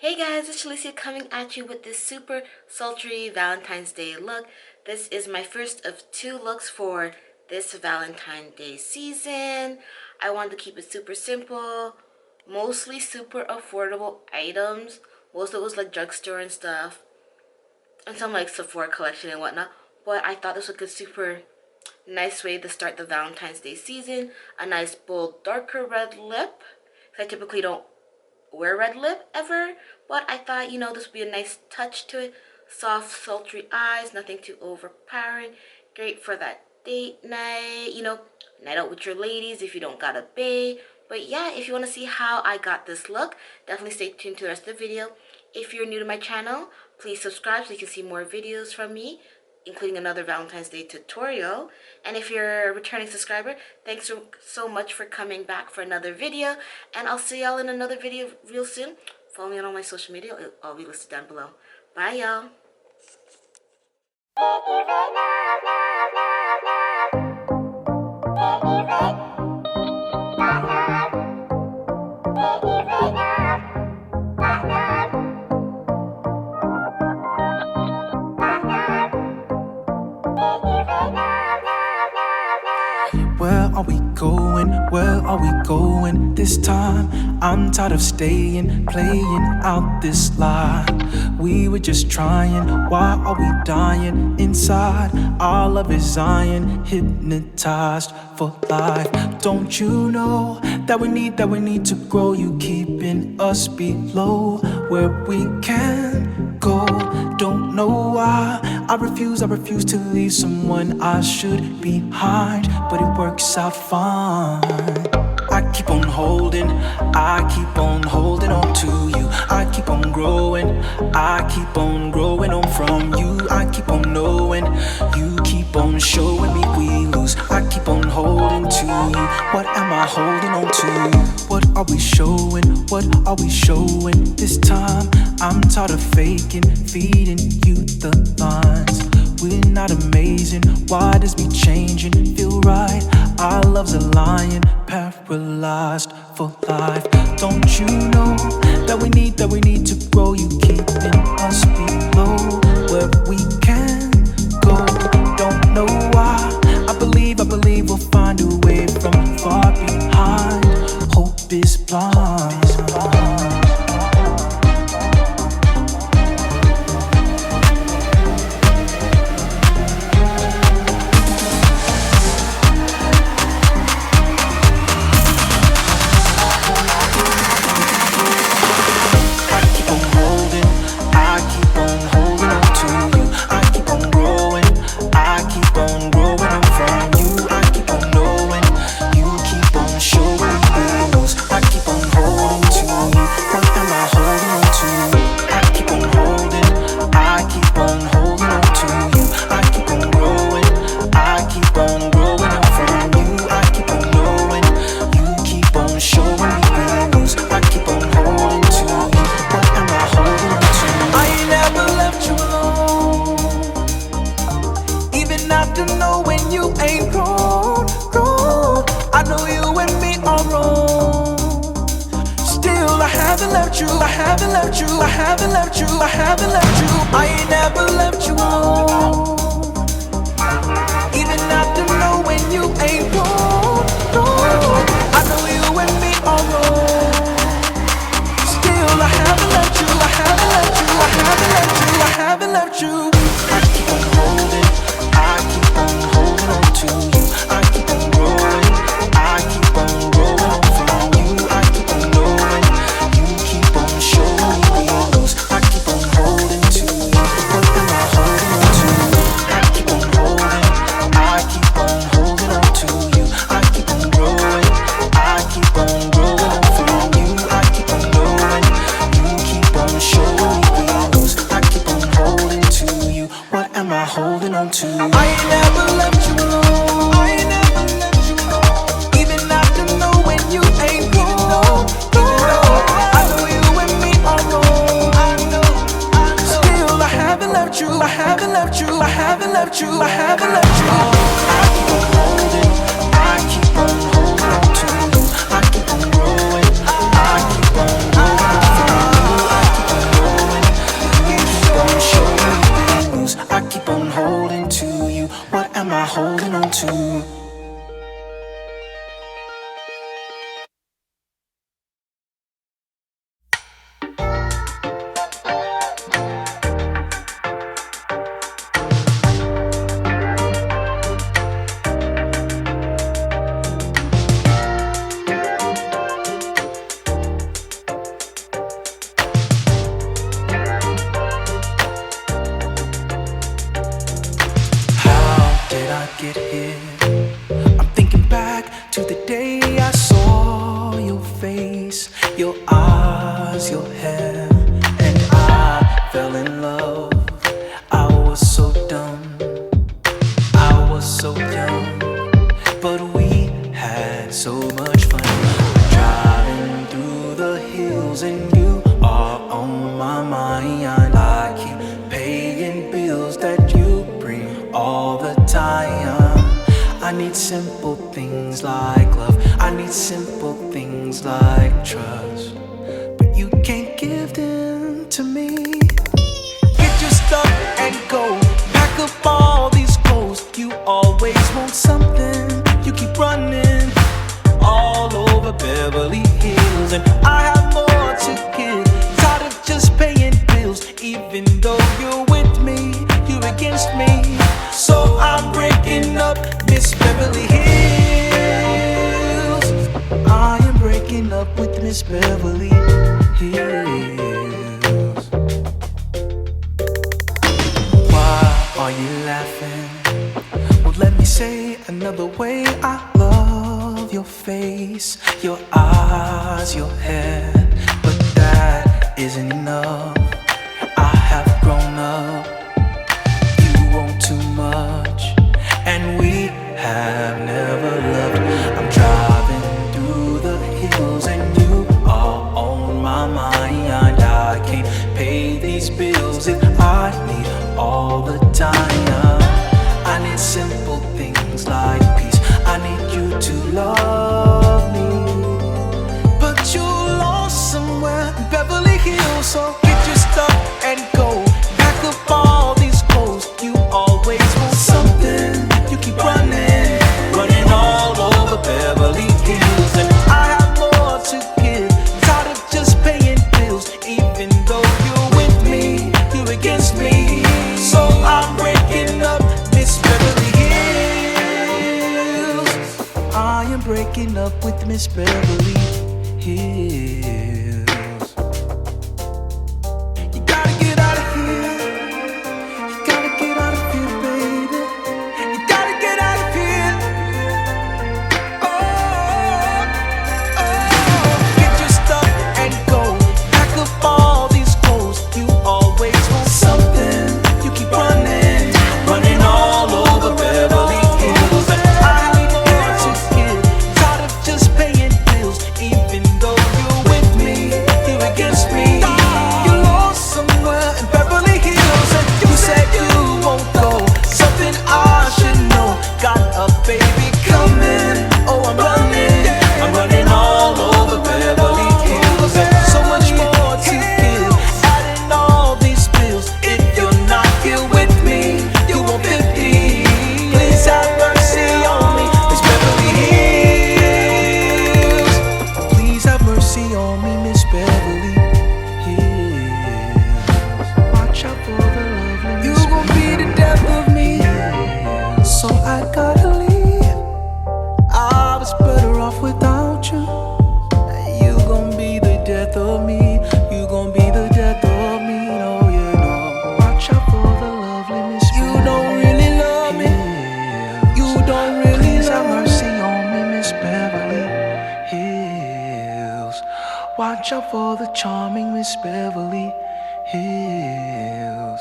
Hey guys, it's Alicia coming at you with this super sultry Valentine's Day look. This is my first of two looks for this Valentine's Day season. I wanted to keep it super simple, mostly super affordable items. Most of it was like drugstore and stuff, and some like Sephora collection and whatnot. But I thought this was a super nice way to start the Valentine's Day season. A nice bold darker red lip. I typically don't wear red lip ever, but I thought, this would be a nice touch to it. Soft, sultry eyes, nothing too overpowering. Great for that date night, night out with your ladies if you don't got a bae. But yeah, if you want to see how I got this look, definitely stay tuned to the rest of the video. If you're new to my channel, please subscribe so you can see more videos from me, including another Valentine's Day tutorial. And if you're a returning subscriber, thanks so much for coming back for another video. And I'll see y'all in another video real soon. Follow me on all my social media. It'll all be listed down below. Bye, y'all. Where are we going? Where are we going this time? I'm tired of staying, playing out this lie. We were just trying, why are we dying inside? Our love is iron, hypnotized for life. Don't you know that we need to grow? You keeping us below where we can go. Don't know why I refuse to leave someone I should behind, but it works out fine. I keep on holding on to you. I keep on growing on from you. I keep on knowing, you keep on showing me we lose. I keep on holding to you. What am I holding on to? What are we showing? What are we showing this time? I'm tired of faking, feeding you the lines. We're not amazing, why does me changing feel right? Our love's a lion, paralyzed for life. Don't you know that we need to grow? You keeping us below where we can go. Don't know why, I believe we'll find a way from far behind. Hope is blind. I ain't never left you alone. Even after knowing you ain't wrong, no. I know you and me are wrong. Still I haven't left you, I haven't left you, I haven't left you, I haven't left you. I keep on holding on to you. I keep on growing on from you. I keep on knowing, you keep on showing me we lose. I keep on holding to you. What am I holding on to? I keep on holding on to you. I keep on growing on from you. I keep on knowing, you keep on showing me we lose. I keep on holding to you. What am I holding on to? I ain't never left you alone. I ain't never left you alone. Even after knowing you ain't wrong. No. I know you and me are wrong. I know. Still I haven't left you, I haven't left you, I haven't left you, I haven't left you. I keep on holding on to you. I keep on growing on from you. I keep on to. How did I get here? I'm thinking back to the day I saw your face, your eyes, your hair, and I fell in love. I was so dumb, I was so young, but we had so much fun. Driving through the hills and you are on my mind. I keep paying bills that you bring all the time. I need simple things like love, I need simple things like trust, but you can't give them to me. Get your stuff and go, pack up all these clothes. You always want something, you keep running all over Beverly Hills, and I have more to give. Tired of just paying bills, even though you're with me, you're against me. So I'm breaking up Miss Beverly Hills. I am breaking up with Miss Beverly Hills. Why are you laughing? Well, let me say another way. I love your face, your eyes, your hair, but that isn't enough. I have grown up, you want too much, and we have never loved. I'm driving through the hills and you are on my mind. I can't pay these bills if I need all the time. I need simple things like peace, I need you to love me, but you lost somewhere in Beverly Hills. So get your stuff and go, pack up all these clothes. You always want something, you keep running, running all over Beverly Hills, and I have more to give. Tired of just paying bills, even though you're with me, you're against me. So I'm breaking up Miss Beverly Hills. I am breaking up with Miss Beverly Hills. You gotta get out of here, you gotta get out of here, baby. You gotta get out of here. Oh, oh. Get your stuff and go, pack up all these clothes. You always want something, you keep running, running all over Beverly Hills, and I need more to give. Tired of just paying bills, even though you're with me, you're against me. You lost somewhere in Beverly Hills, and you said you won't go. Something I should know. Got a baby coming. Oh, I'm running all over Beverly Hills, and so much more to give. Adding all these bills, if you're not here with me, you want 50. Please have mercy on me, Miss Beverly Hills. Please have mercy on me, Miss Beverly Hills. Watch out for the lovely. You gon' be the death of me, so I gotta leave. I was better off without you. You gon' be the death of me. You gon' be the death of me. No, you know. Watch out for the lovely Miss. You don't really love me. You don't really. Please have mercy on me, Miss Beverly Hills. Watch out for the charming Miss Beverly Hills.